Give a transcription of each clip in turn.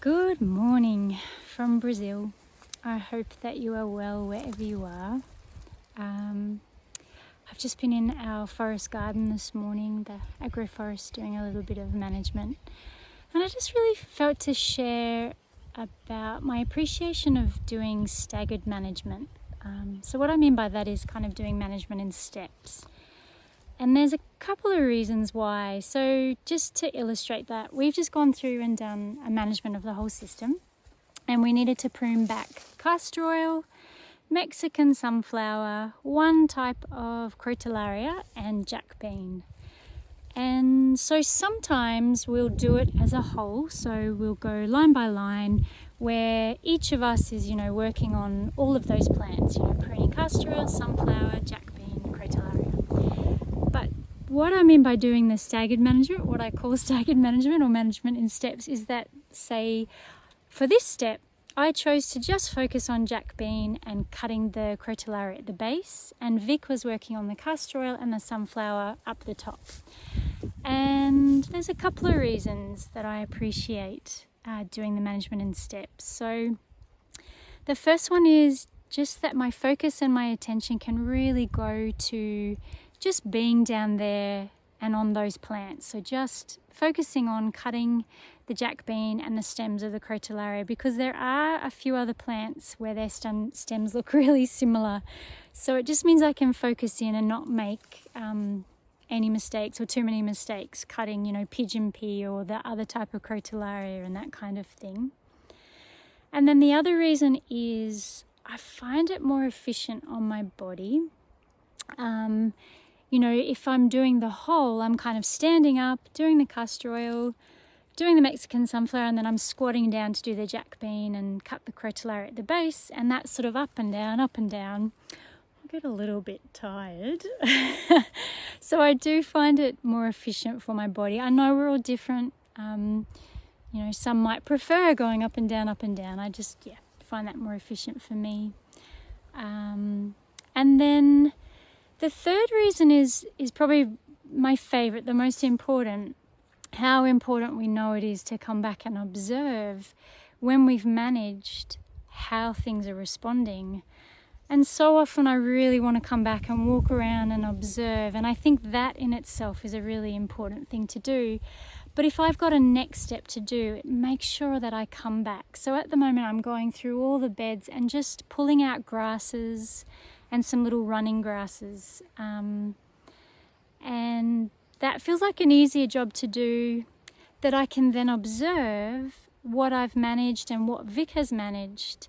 Good morning from Brazil. I hope that you are well wherever you are. I've just been in our forest garden this morning, the agroforest, doing a little bit of management. And I just really felt to share about my appreciation of doing staggered management. So what I mean by that is kind of doing management in steps. And there's a couple of reasons why. So just to illustrate that, we've just gone through and done a management of the whole system, and we needed to prune back castor oil, Mexican sunflower, one type of crotalaria, and jack bean. And so sometimes we'll do it as a whole. So we'll go line by line where each of us is, working on all of those plants, pruning castor oil, sunflower, jack bean, crotalaria. But what I mean by doing the staggered management, what I call staggered management or management in steps, is that, say, for this step, I chose to just focus on jack bean and cutting the crotalaria at the base, and Vic was working on the castor oil and the sunflower up the top. And there's a couple of reasons that I appreciate doing the management in steps. So the first one is just that my focus and my attention can really go to just being down there and on those plants. So just focusing on cutting the jack bean and the stems of the crotalaria, because there are a few other plants where their stems look really similar. So it just means I can focus in and not make any mistakes or too many mistakes cutting, pigeon pea or the other type of crotalaria and that kind of thing. And then the other reason is I find it more efficient on my body. If I'm doing the whole, I'm kind of standing up, doing the castor oil, doing the Mexican sunflower, and then I'm squatting down to do the jack bean and cut the crotalaria at the base, and that's sort of up and down, up and down. I get a little bit tired. So I do find it more efficient for my body. I know we're all different. Some might prefer going up and down, up and down. I just, find that more efficient for me. And then the third reason is probably my favorite, the most important, how important we know it is to come back and observe when we've managed how things are responding. And so often I really want to come back and walk around and observe. And I think that in itself is a really important thing to do. But if I've got a next step to do, it makes sure that I come back. So at the moment I'm going through all the beds and just pulling out grasses and some little running grasses. And that feels like an easier job to do, that I can then observe what I've managed and what Vic has managed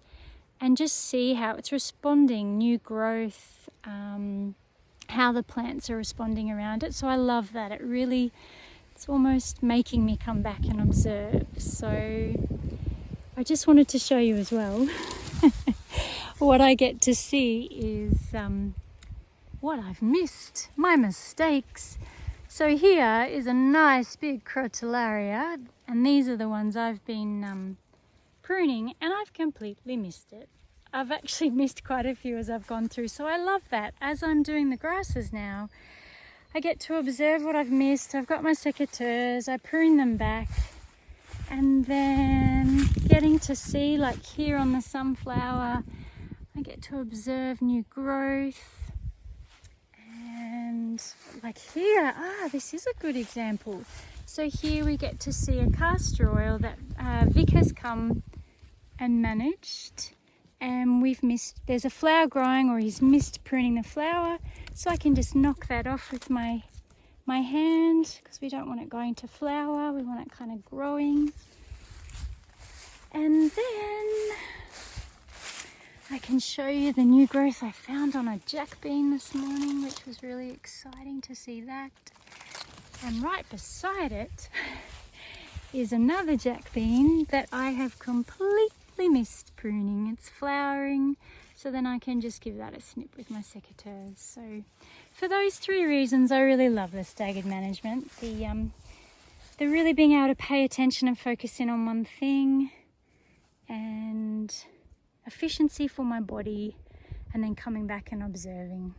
and just see how it's responding, new growth, how the plants are responding around it. So I love that. It's almost making me come back and observe. So I just wanted to show you as well. What I get to see is what I've missed, my mistakes. So here is a nice big crotalaria, and these are the ones I've been pruning, and I've completely missed it. I've actually missed quite a few as I've gone through, so I love that. As I'm doing the grasses now, I get to observe what I've missed. I've got my secateurs, I prune them back, and then getting to see, like here on the sunflower, I get to observe new growth. And like here, this is a good example. So here we get to see a castor oil that Vic has come and managed, and we've missed, there's a flower growing, or he's missed pruning the flower, so I can just knock that off with my hand, because we don't want it going to flower, we want it kind of growing. And then I can show you the new growth I found on a jack bean this morning, which was really exciting to see that. And right beside it is another jack bean that I have completely missed pruning. It's flowering, so then I can just give that a snip with my secateurs. So for those three reasons, I really love the staggered management. The really being able to pay attention and focus in on one thing, and efficiency for my body, and then coming back and observing.